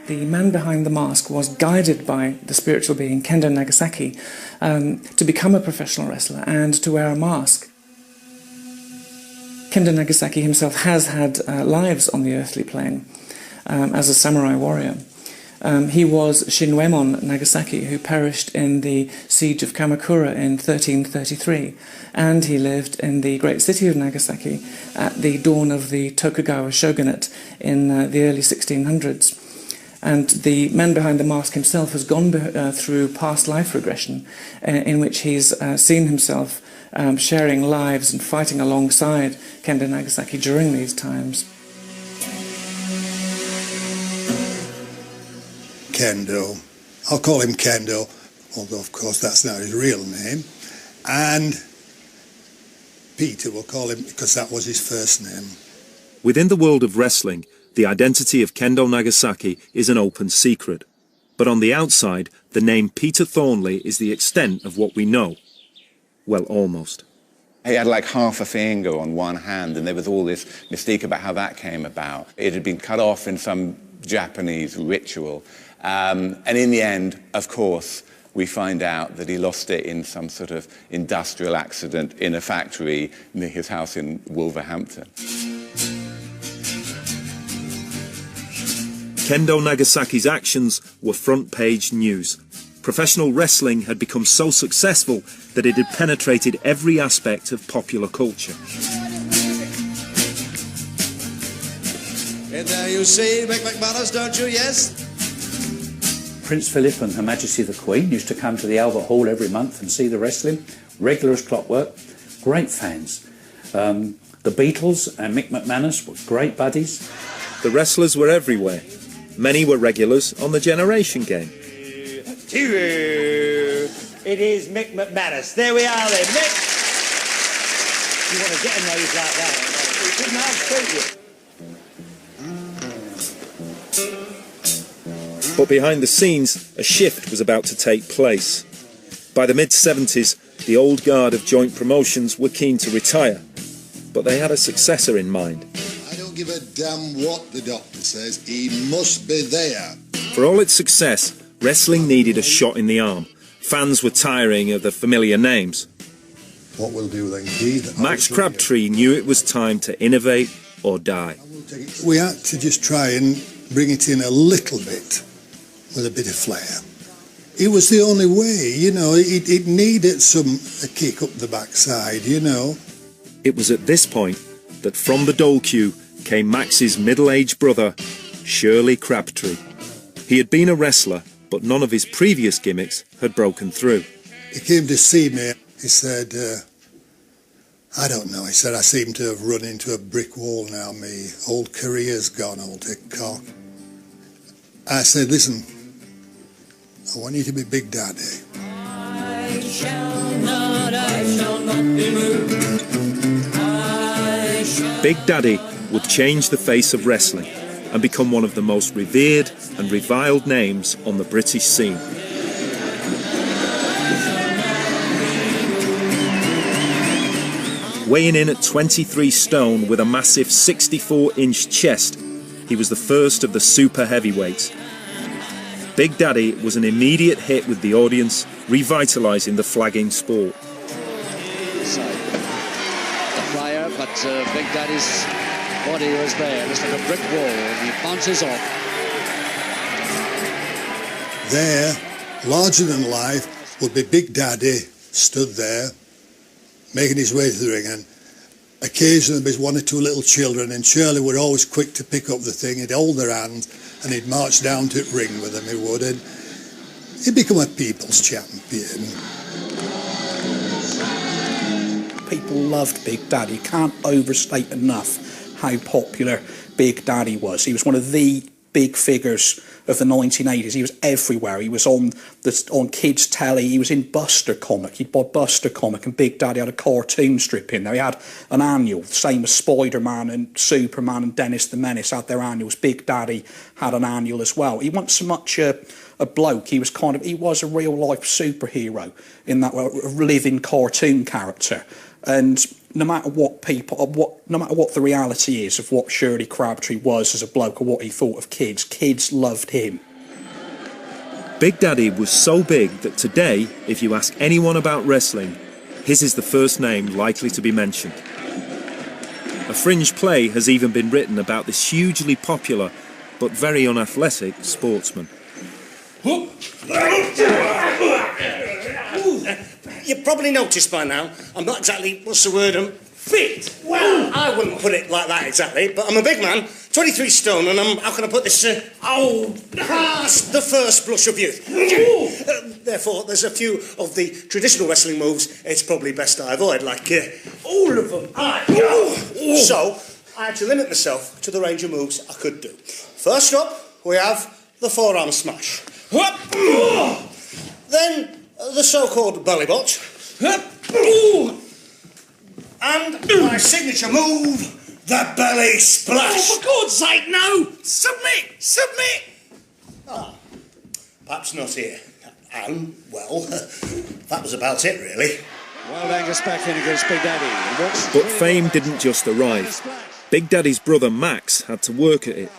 Speaker 20: The man behind the mask was guided by the spiritual being Kendo Nagasaki to become a professional wrestler and to wear a mask. Kendo Nagasaki himself has had lives on the earthly plane as a samurai warrior. He was Shinwemon Nagasaki, who perished in the siege of Kamakura in 1333, and he lived in the great city of Nagasaki at the dawn of the Tokugawa shogunate in the early 1600s. And the man behind the mask himself has gone through past life regression, in which he's seen himself sharing lives and fighting alongside Kendo Nagasaki during these times.
Speaker 3: Kendo. I'll call him Kendo, although of course that's not his real name. And Peter will call him because that was his first name.
Speaker 2: Within the world of wrestling, the identity of Kendo Nagasaki is an open secret. But on the outside, the name Peter Thornley is the extent of what we know. Well, almost.
Speaker 13: He had like half a finger on one hand, and there was all this mystique about how that came about. It had been cut off in some Japanese ritual, And in the end, of course, we find out that he lost it in some sort of industrial accident in a factory near his house in Wolverhampton.
Speaker 2: Kendo Nagasaki's actions were front-page news. Professional wrestling had become so successful that it had penetrated every aspect of popular culture.
Speaker 1: And there you see Mick McManus, don't you? Yes?
Speaker 6: Prince Philip and Her Majesty the Queen used to come to the Albert Hall every month and see the wrestling, regular as clockwork, great fans. The Beatles and Mick McManus were great buddies.
Speaker 2: The wrestlers were everywhere. Many were regulars on the Generation Game.
Speaker 19: It is Mick McManus. There we are then, Mick. You want to get a nose like that? You couldn't have you.
Speaker 2: But behind the scenes, a shift was about to take place. By the mid-70s, the old guard of joint promotions were keen to retire, but they had a successor in mind.
Speaker 3: I don't give a damn what the doctor says, he must be there.
Speaker 2: For all its success, wrestling needed a shot in the arm. Fans were tiring of the familiar names.
Speaker 3: What we'll do then, Keith?
Speaker 2: Max Crabtree knew it was time to innovate or die.
Speaker 3: We had to just try and bring it in a little bit, with a bit of flair. It was the only way, you know, it needed a kick up the backside, you know.
Speaker 2: It was at this point that from the dole queue came Max's middle-aged brother, Shirley Crabtree. He had been a wrestler, but none of his previous gimmicks had broken through.
Speaker 3: He came to see me, he said, I don't know, he said, I seem to have run into a brick wall now, my old career's gone, old cock. I said, listen, I want you to be Big Daddy.
Speaker 8: I shall not be moved.
Speaker 2: Big Daddy would change the face of wrestling and become one of the most revered and reviled names on the British scene. Weighing in at 23 stone with a massive 64-inch chest, he was the first of the super heavyweights. Big Daddy was an immediate hit with the audience, revitalising the flagging sport.
Speaker 1: So, the flyer, but Big Daddy's body was there, just like a brick wall, and he bounces off.
Speaker 3: There, larger than life, would be Big Daddy stood there, making his way to the ring, and occasionally there'd be one or two little children, and Shirley were always quick to pick up the thing. He'd hold their hand and he'd march down to the ring with them, he would, and he'd become a people's champion.
Speaker 4: People loved Big Daddy. You can't overstate enough how popular Big Daddy was. He was one of the big figures of the 1980s. He was everywhere. He was on kids' telly. He was in Buster Comic. He'd bought Buster Comic, and Big Daddy had a cartoon strip in there. He had an annual, same as Spider-Man and Superman and Dennis the Menace had their annuals. Big Daddy had an annual as well. He wasn't so much a bloke. He was a real-life superhero in that living cartoon character. And no matter what the reality is of what Shirley Crabtree was as a bloke or what he thought of kids loved him.
Speaker 2: Big Daddy was so big that today, if you ask anyone about wrestling, his is the first name likely to be mentioned. A fringe play has even been written about this hugely popular but very unathletic sportsman.
Speaker 19: You've probably noticed by now, I'm not exactly, what's the word, fit. Well, I wouldn't put it like that exactly, but I'm a big man, 23 stone, and how can I put this, past the first blush of youth. Therefore, there's a few of the traditional wrestling moves it's probably best I avoid, like, all of them. So, I had to limit myself to the range of moves I could do. First up, we have the forearm smash. Then, the so-called belly botch. And my signature move, the belly splash.
Speaker 8: Oh, for God's sake, no! Submit!
Speaker 19: Perhaps not here. And, well, that was about it, really.
Speaker 1: Well, Angus back in against Big Daddy.
Speaker 2: But fame didn't just arrive. Big Daddy's brother Max had to work at it.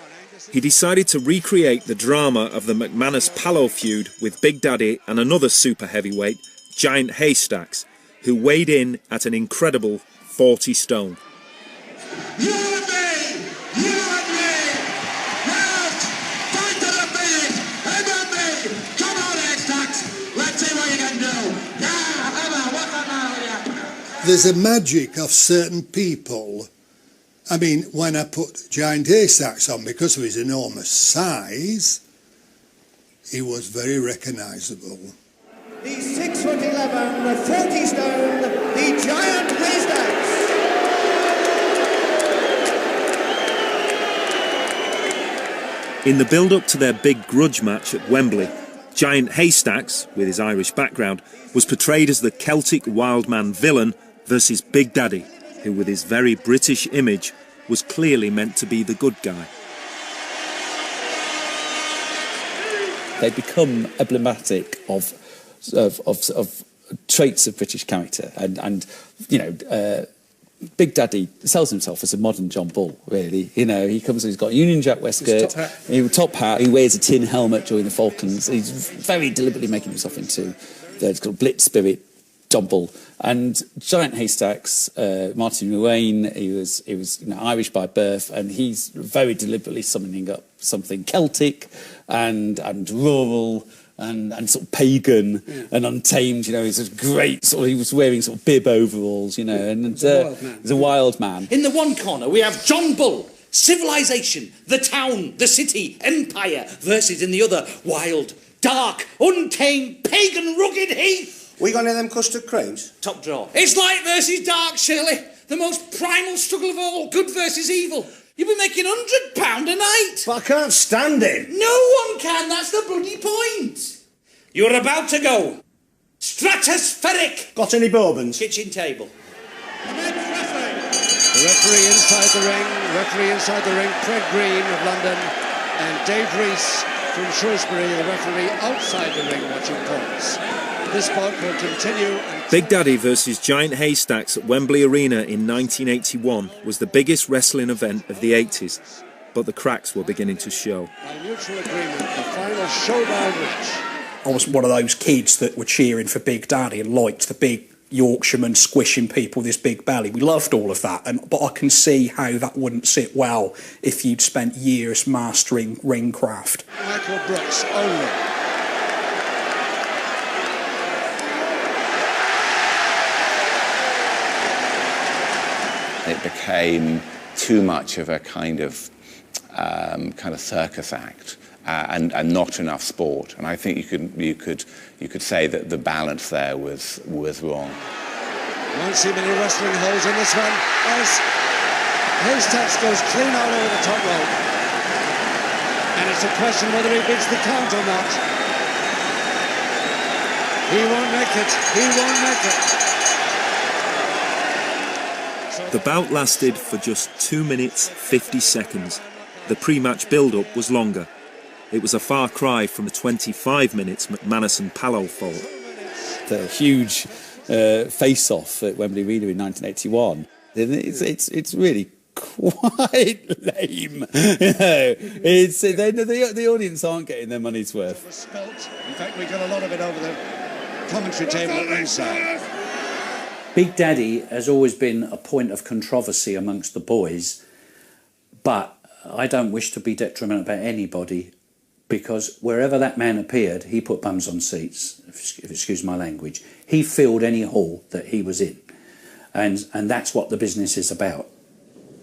Speaker 2: he decided to recreate the drama of the McManus-Pallow feud with Big Daddy and another super heavyweight, Giant Haystacks, who weighed in at an incredible 40 stone.
Speaker 3: There's a magic of certain people. I mean, when I put Giant Haystacks on, because of his enormous size, he was very recognisable.
Speaker 21: The 6'11", 40 stone, the Giant Haystacks.
Speaker 2: In the build-up to their big grudge match at Wembley, Giant Haystacks, with his Irish background, was portrayed as the Celtic wildman villain versus Big Daddy, who with his very British image was clearly meant to be the good guy.
Speaker 22: They become emblematic of traits of British character, and you know, Big Daddy sells himself as a modern John Bull, really. You know, he comes and he's got a Union Jack waistcoat, top hat, he wears a tin helmet during the Falklands. He's very deliberately making himself into the kind of blitz spirit John Bull. And Giant Haystacks, Martin Ruane, he was you know, Irish by birth, and he's very deliberately summoning up something Celtic and rural and sort of pagan and untamed. You know, he's a great sort of, he was wearing sort of bib overalls, you know, and he's a wild man.
Speaker 23: In the one corner we have John Bull, civilization, the town, the city, empire, versus in the other, wild, dark, untamed, pagan, rugged heath.
Speaker 19: We got any of them custard creams?
Speaker 23: Top drawer. It's light versus dark, Shirley. The most primal struggle of all, good versus evil. You'll be making £100 a night.
Speaker 19: But I can't stand it.
Speaker 23: No one can, that's the bloody point. You're about to go. Stratospheric.
Speaker 19: Got any bourbons?
Speaker 23: Kitchen table.
Speaker 1: The referee inside the ring, Craig Green of London, and Dave Rees from Shrewsbury, the referee outside the ring watching points. This bout will continue.
Speaker 2: Big Daddy versus Giant Haystacks at Wembley Arena in 1981 was the biggest wrestling event of the 80s, but the cracks were beginning to show.
Speaker 1: By mutual agreement, the final showdown match.
Speaker 4: I was one of those kids that were cheering for Big Daddy and liked the big Yorkshireman squishing people, this big belly. We loved all of that, but I can see how that wouldn't sit well if you'd spent years mastering ring craft.
Speaker 1: Michael Brooks only.
Speaker 13: It became too much of a kind of circus act and not enough sport. And I think you could say that the balance there was wrong.
Speaker 1: Won't see many wrestling holes in this one as Haystacks goes clean out over the top rope. And it's a question whether he beats the count or not. He won't make it. He won't make it.
Speaker 2: The bout lasted for just 2 minutes 50 seconds. The pre-match build-up was longer. It was a far cry from the 25 minutes McManus and Pallow fought.
Speaker 22: The huge face-off at Wembley Arena in 1981. It's really quite lame. You know, the audience aren't getting their money's worth.
Speaker 1: In fact, we got a lot of it over the commentary table at ringside.
Speaker 6: Big Daddy has always been a point of controversy amongst the boys, but I don't wish to be detrimental about anybody, because wherever that man appeared, he put bums on seats, if excuse my language. He filled any hall that he was in, and that's what the business is about.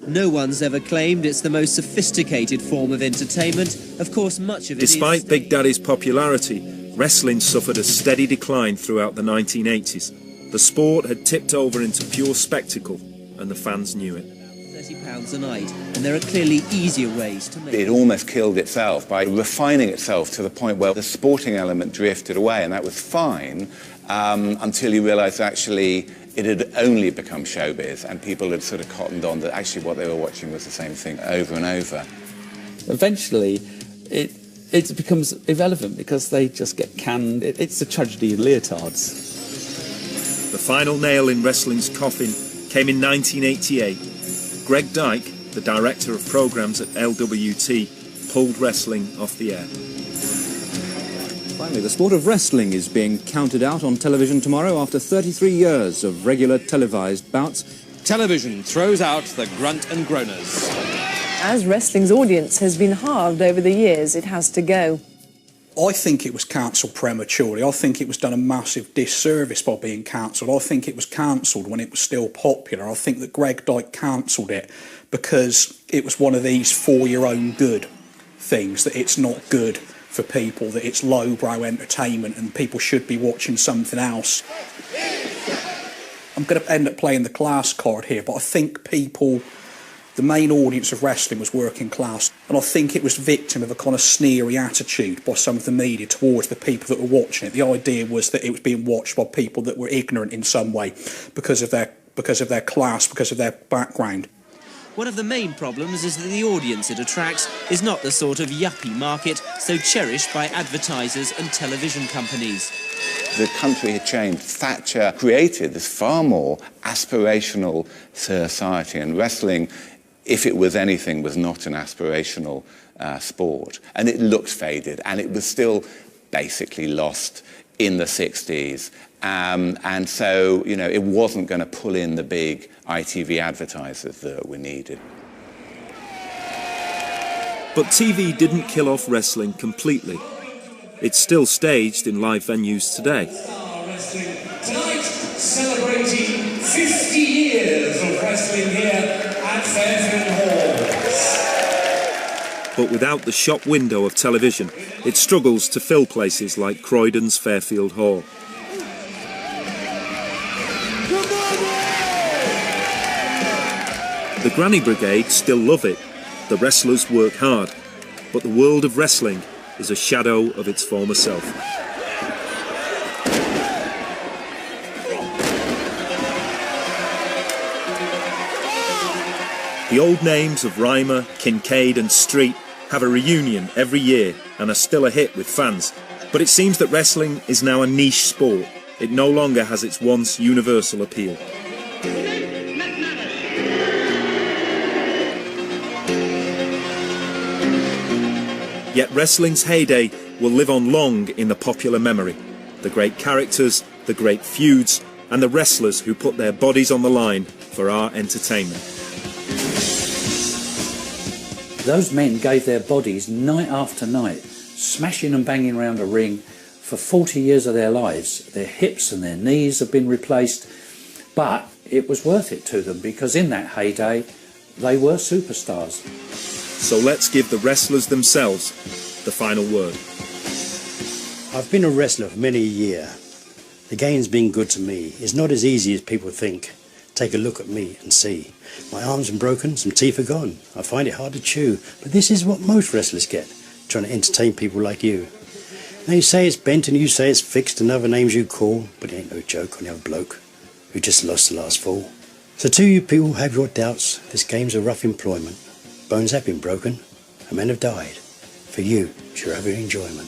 Speaker 24: No one's ever claimed it's the most sophisticated form of entertainment. Of course, much of it
Speaker 2: Despite Big Daddy's popularity, wrestling suffered a steady decline throughout the 1980s. The sport had tipped over into pure spectacle, and the fans knew it.
Speaker 24: £30 a night, and there are clearly easier ways to make
Speaker 13: It almost killed itself by refining itself to the point where the sporting element drifted away, and that was fine until you realised actually it had only become showbiz, and people had sort of cottoned on that actually what they were watching was the same thing over and over.
Speaker 22: Eventually, it becomes irrelevant because they just get canned. It's a tragedy in leotards.
Speaker 2: The final nail in wrestling's coffin came in 1988. Greg Dyke, the director of programmes at LWT, pulled wrestling off the air.
Speaker 7: Finally, the sport of wrestling is being counted out on television tomorrow after 33 years of regular televised bouts.
Speaker 9: Television throws out the Grunt and Groaners.
Speaker 10: As wrestling's audience has been halved over the years, it has to go.
Speaker 4: I think it was cancelled prematurely. I think it was done a massive disservice by being cancelled. I think it was cancelled when it was still popular. I think that Greg Dyke cancelled it because it was one of these for your own good things, that it's not good for people, that it's lowbrow entertainment and people should be watching something else. I'm going to end up playing the class card here, but I think people, the main audience of wrestling was working class, and I think it was victim of a kind of sneery attitude by some of the media towards the people that were watching it. The idea was that it was being watched by people that were ignorant in some way because of their class, because of their background.
Speaker 24: One of the main problems is that the audience it attracts is not the sort of yuppie market so cherished by advertisers and television companies.
Speaker 13: The country had changed. Thatcher created this far more aspirational society, and wrestling, if it was anything, was not an aspirational sport. And it looked faded, and it was still basically lost in the 60s. And so, you know, it wasn't going to pull in the big ITV advertisers that were needed.
Speaker 2: But TV didn't kill off wrestling completely. It's still staged in live venues today.
Speaker 8: Tonight, celebrating 50 years of wrestling here at Fairfield Halls.
Speaker 2: But without the shop window of television, it struggles to fill places like Croydon's Fairfield Hall. The Granny Brigade still love it. The wrestlers work hard. But the world of wrestling is a shadow of its former self. The old names of Reimer, Kincaid and Street have a reunion every year and are still a hit with fans. But it seems that wrestling is now a niche sport. It no longer has its once universal appeal. Yet wrestling's heyday will live on long in the popular memory. The great characters, the great feuds, and the wrestlers who put their bodies on the line for our entertainment.
Speaker 6: Those men gave their bodies night after night, smashing and banging around a ring for 40 years of their lives. Their hips and their knees have been replaced, but it was worth it to them because in that heyday, they were superstars.
Speaker 2: So let's give the wrestlers themselves the final word.
Speaker 16: I've been a wrestler for many a year. The game's been good to me. It's not as easy as people think. Take a look at me and see. My arms are broken, some teeth are gone. I find it hard to chew, but this is what most wrestlers get, trying to entertain people like you. Now you say it's bent and you say it's fixed and other names you call, but it ain't no joke on the other bloke who just lost the last fall. So to you people who have your doubts, this game's a rough employment. Bones have been broken, and men have died. For you, it's your every enjoyment.